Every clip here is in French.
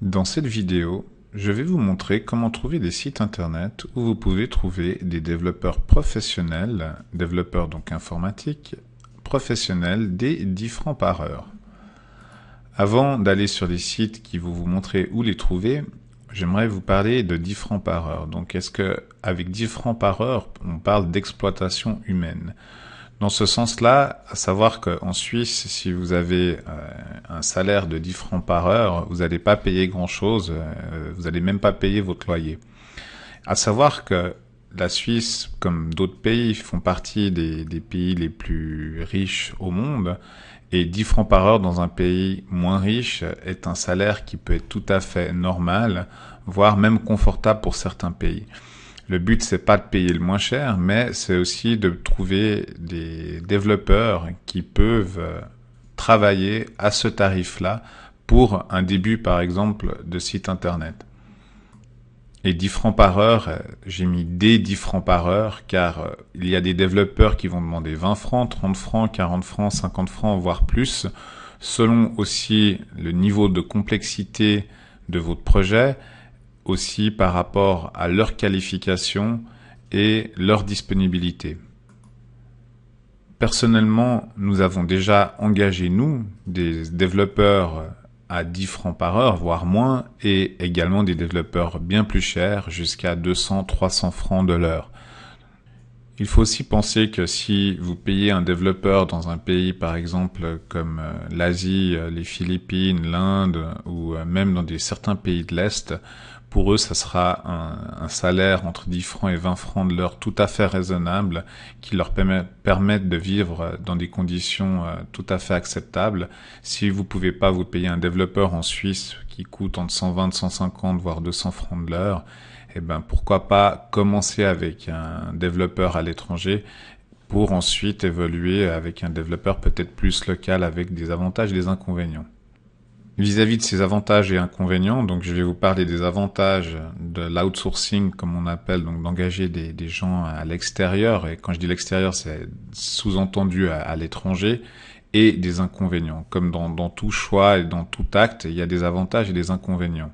Dans cette vidéo, je vais vous montrer comment trouver des sites internet où vous pouvez trouver des développeurs professionnels, développeurs donc informatiques, professionnels des 10 francs par heure. Avant d'aller sur les sites qui vont vous montrer où les trouver, j'aimerais vous parler de 10 francs par heure. Donc est-ce que avec 10 francs par heure, on parle d'exploitation humaine? Dans ce sens-là, à savoir qu'en Suisse, si vous avez un salaire de 10 francs par heure, vous n'allez pas payer grand-chose, vous n'allez même pas payer votre loyer. À savoir que la Suisse, comme d'autres pays, font partie des pays les plus riches au monde, et 10 francs par heure dans un pays moins riche est un salaire qui peut être tout à fait normal, voire même confortable pour certains pays. Le but, c'est pas de payer le moins cher, mais c'est aussi de trouver des développeurs qui peuvent travailler à ce tarif-là pour un début, par exemple, de site internet. Et 10 francs par heure, j'ai mis des 10 francs par heure, car il y a des développeurs qui vont demander 20 francs, 30 francs, 40 francs, 50 francs, voire plus, selon aussi le niveau de complexité de votre projet, aussi par rapport à leur qualification et leur disponibilité. Personnellement, nous avons déjà engagé, nous, des développeurs à 10 francs par heure, voire moins, et également des développeurs bien plus chers, jusqu'à 200, 300 francs de l'heure. Il faut aussi penser que si vous payez un développeur dans un pays, par exemple, comme l'Asie, les Philippines, l'Inde, ou même dans certains pays de l'Est, pour eux, ça sera un salaire entre 10 francs et 20 francs de l'heure tout à fait raisonnable, qui leur permettent de vivre dans des conditions tout à fait acceptables. Si vous pouvez pas vous payer un développeur en Suisse qui coûte entre 120, 150, voire 200 francs de l'heure, eh ben, pourquoi pas commencer avec un développeur à l'étranger pour ensuite évoluer avec un développeur peut-être plus local avec des avantages et des inconvénients. Vis-à-vis de ces avantages et inconvénients, donc je vais vous parler des avantages de l'outsourcing, comme on appelle, donc d'engager des gens à l'extérieur. Et quand je dis l'extérieur, c'est sous-entendu à l'étranger, et des inconvénients. Comme dans tout choix et dans tout acte, il y a des avantages et des inconvénients.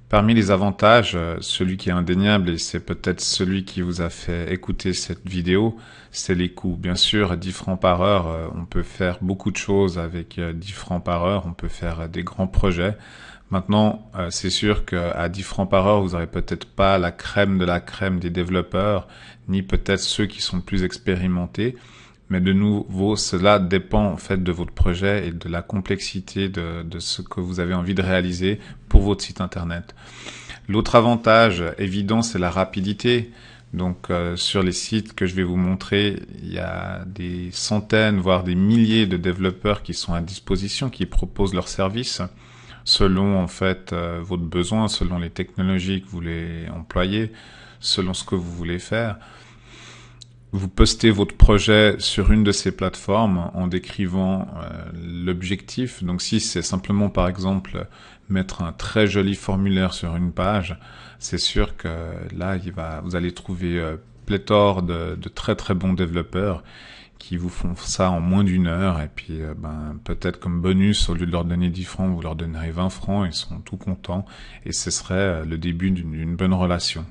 Parmi les avantages, celui qui est indéniable, et c'est peut-être celui qui vous a fait écouter cette vidéo, c'est les coûts. Bien sûr, à 10 francs par heure, on peut faire beaucoup de choses avec 10 francs par heure, on peut faire des grands projets. Maintenant, c'est sûr qu'à 10 francs par heure, vous n'aurez peut-être pas la crème de la crème des développeurs, ni peut-être ceux qui sont plus expérimentés. Mais de nouveau, cela dépend en fait de votre projet et de la complexité de ce que vous avez envie de réaliser pour votre site internet. L'autre avantage évident, c'est la rapidité. Donc sur les sites que je vais vous montrer, il y a des centaines, voire des milliers de développeurs qui sont à disposition, qui proposent leurs services selon en fait votre besoin, selon les technologies que vous voulez employer, selon ce que vous voulez faire. Vous postez votre projet sur une de ces plateformes en décrivant l'objectif. Donc si c'est simplement par exemple mettre un très joli formulaire sur une page, c'est sûr que là vous allez trouver pléthore de très très bons développeurs qui vous font ça en moins d'une heure. Et puis peut-être comme bonus, au lieu de leur donner 10 francs, vous leur donnerez 20 francs, ils sont tout contents et ce serait le début d'une bonne relation.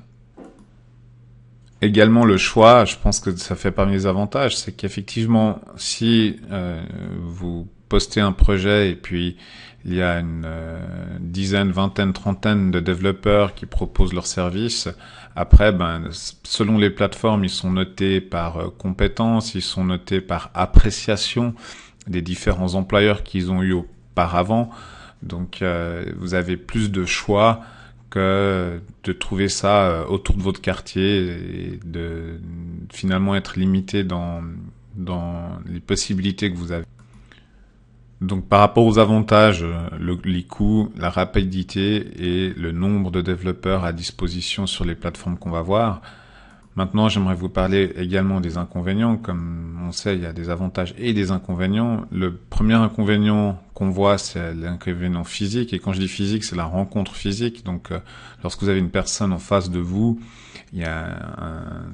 Également le choix, je pense que ça fait parmi les avantages, c'est qu'effectivement, si vous postez un projet et puis il y a une dizaine, vingtaine, trentaine de développeurs qui proposent leurs services, après, selon les plateformes, ils sont notés par compétences, ils sont notés par appréciation des différents employeurs qu'ils ont eu auparavant. Donc, vous avez plus de choix que de trouver ça autour de votre quartier et de finalement être limité dans les possibilités que vous avez. Donc par rapport aux avantages, les coûts, la rapidité et le nombre de développeurs à disposition sur les plateformes qu'on va voir, Maintenant, j'aimerais vous parler également des inconvénients. Comme on sait, il y a des avantages et des inconvénients. Le premier inconvénient qu'on voit, c'est l'inconvénient physique. Et quand je dis physique, c'est la rencontre physique. Donc, lorsque vous avez une personne en face de vous, il y a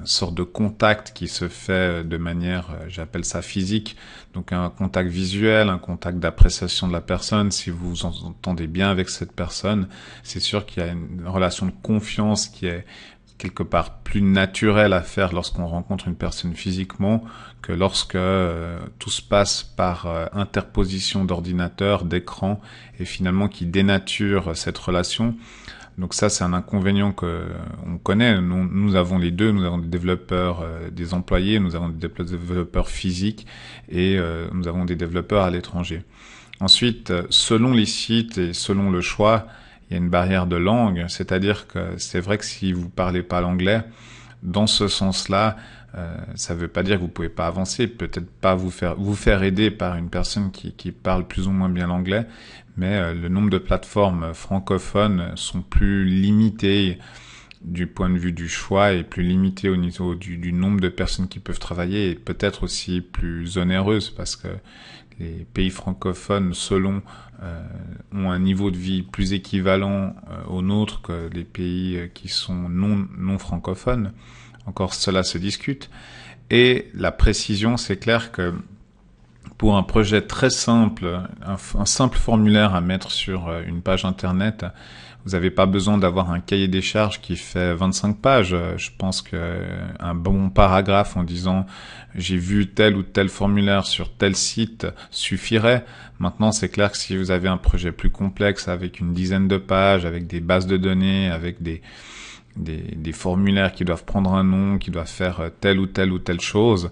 une sorte de contact qui se fait de manière, j'appelle ça physique. Donc, un contact visuel, un contact d'appréciation de la personne. Si vous vous entendez bien avec cette personne, c'est sûr qu'il y a une relation de confiance qui est quelque part plus naturel à faire lorsqu'on rencontre une personne physiquement que lorsque tout se passe par interposition d'ordinateur, d'écran, et finalement qui dénature cette relation. Donc ça, c'est un inconvénient que on connaît. Nous avons les deux. Nous avons des développeurs, des employés, nous avons des développeurs physiques et nous avons des développeurs à l'étranger. Ensuite, selon les sites et selon le choix, il y a une barrière de langue, c'est-à-dire que c'est vrai que si vous parlez pas l'anglais, dans ce sens-là, ça veut pas dire que vous pouvez pas avancer, peut-être pas vous faire aider par une personne qui parle plus ou moins bien l'anglais, mais le nombre de plateformes francophones sont plus limitées du point de vue du choix et plus limité au niveau du nombre de personnes qui peuvent travailler et peut-être aussi plus onéreuses parce que les pays francophones, ont un niveau de vie plus équivalent au nôtre que les pays qui sont non francophones. Encore cela se discute. Et la précision, c'est clair que pour un projet très simple, un simple formulaire à mettre sur une page internet, vous n'avez pas besoin d'avoir un cahier des charges qui fait 25 pages. Je pense qu'un bon paragraphe en disant j'ai vu tel ou tel formulaire sur tel site suffirait. Maintenant, c'est clair que si vous avez un projet plus complexe avec une dizaine de pages, avec des bases de données, avec des formulaires qui doivent prendre un nom, qui doivent faire telle ou telle chose,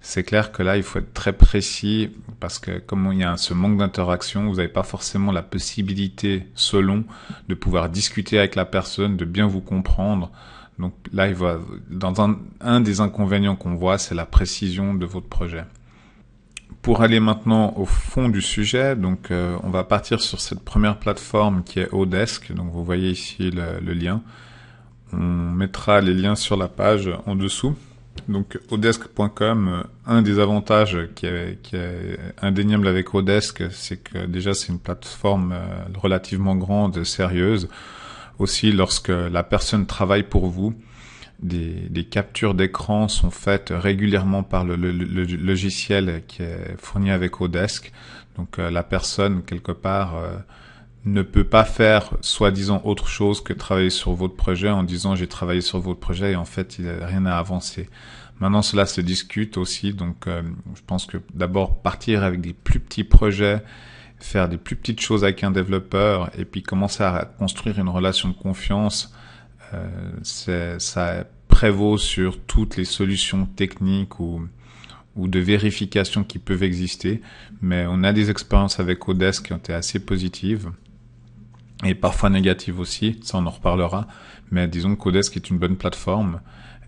c'est clair que là, il faut être très précis parce que comme il y a ce manque d'interaction, vous n'avez pas forcément la possibilité, selon, de pouvoir discuter avec la personne, de bien vous comprendre. Donc là, dans un des inconvénients qu'on voit, c'est la précision de votre projet. Pour aller maintenant au fond du sujet, donc on va partir sur cette première plateforme qui est Odesk. Donc vous voyez ici le lien. On mettra les liens sur la page en dessous. Donc odesk.com, un des avantages qui est indéniable avec Odesk, c'est que déjà c'est une plateforme relativement grande, sérieuse. Aussi, lorsque la personne travaille pour vous, des captures d'écran sont faites régulièrement par le logiciel qui est fourni avec Odesk. Donc la personne, quelque part, ne peut pas faire soi-disant autre chose que travailler sur votre projet en disant j'ai travaillé sur votre projet et en fait il n'y a rien à avancer. Maintenant cela se discute aussi, donc je pense que d'abord partir avec des plus petits projets, faire des plus petites choses avec un développeur et puis commencer à construire une relation de confiance, ça prévaut sur toutes les solutions techniques ou de vérification qui peuvent exister, mais on a des expériences avec Odesk qui ont été assez positives. Et parfois négative aussi, ça on en reparlera, mais disons qu'Odesk est une bonne plateforme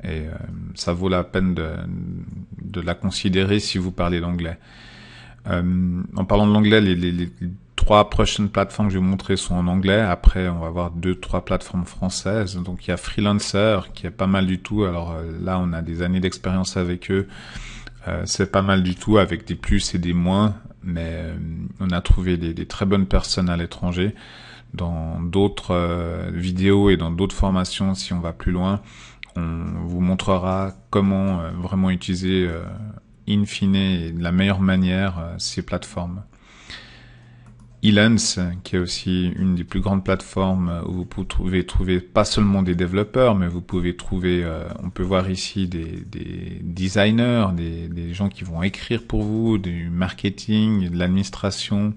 et ça vaut la peine de la considérer si vous parlez l'anglais. En parlant de l'anglais, les 3 prochaines plateformes que je vais vous montrer sont en anglais. Après, on va avoir 2-3 plateformes françaises. Donc il y a Freelancer qui est pas mal du tout. Alors là, on a des années d'expérience avec eux. C'est pas mal du tout avec des plus et des moins, mais on a trouvé des très bonnes personnes à l'étranger. Dans d'autres vidéos et dans d'autres formations, si on va plus loin, on vous montrera comment vraiment utiliser in fine et de la meilleure manière ces plateformes. Elance, qui est aussi une des plus grandes plateformes où vous pouvez trouver pas seulement des développeurs, mais vous pouvez trouver, on peut voir ici des designers, des gens qui vont écrire pour vous, du marketing, de l'administration,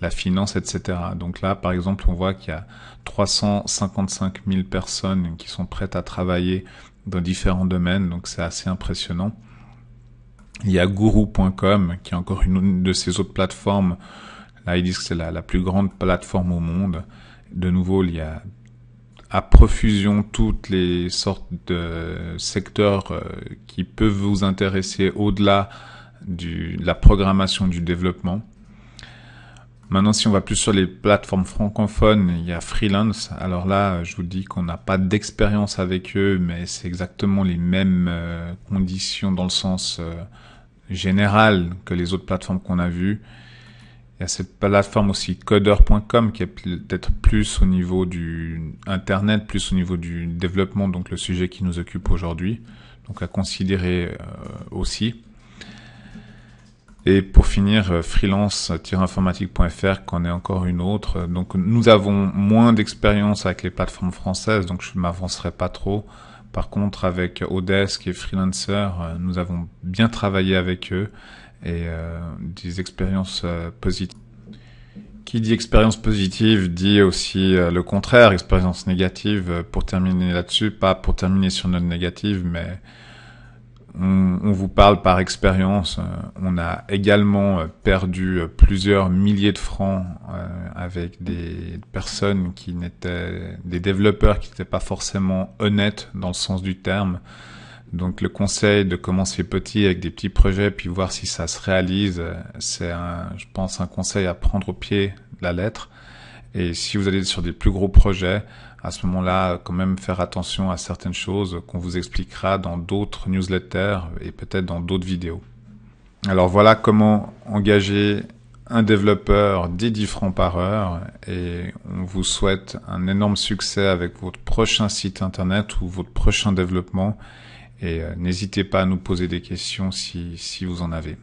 la finance, etc. Donc là, par exemple, on voit qu'il y a 355 000 personnes qui sont prêtes à travailler dans différents domaines, donc c'est assez impressionnant. Il y a Guru.com, qui est encore une de ces autres plateformes. Là, ils disent que c'est la plus grande plateforme au monde. De nouveau, il y a à profusion toutes les sortes de secteurs qui peuvent vous intéresser au-delà de la programmation du développement. Maintenant, si on va plus sur les plateformes francophones, il y a Freelance. Alors là, je vous dis qu'on n'a pas d'expérience avec eux, mais c'est exactement les mêmes conditions dans le sens général que les autres plateformes qu'on a vues. Il y a cette plateforme aussi coder.com qui est peut-être plus au niveau du Internet, plus au niveau du développement, donc le sujet qui nous occupe aujourd'hui. Donc à considérer aussi. Et pour finir, freelance-informatique.fr, qu'en est encore une autre. Donc nous avons moins d'expérience avec les plateformes françaises, donc je ne m'avancerai pas trop. Par contre, avec Odesk et Freelancer, nous avons bien travaillé avec eux et des expériences positives. Qui dit expérience positive dit aussi le contraire, expérience négative. Pour terminer là-dessus, pas pour terminer sur notre négative, mais on vous parle par expérience. On a également perdu plusieurs milliers de francs avec des personnes des développeurs qui n'étaient pas forcément honnêtes dans le sens du terme. Donc le conseil de commencer petit avec des petits projets puis voir si ça se réalise, c'est je pense un conseil à prendre au pied de la lettre. Et si vous allez sur des plus gros projets, à ce moment-là, quand même faire attention à certaines choses qu'on vous expliquera dans d'autres newsletters et peut-être dans d'autres vidéos. Alors voilà comment engager un développeur dès 10 francs par heure et on vous souhaite un énorme succès avec votre prochain site internet ou votre prochain développement et n'hésitez pas à nous poser des questions si vous en avez.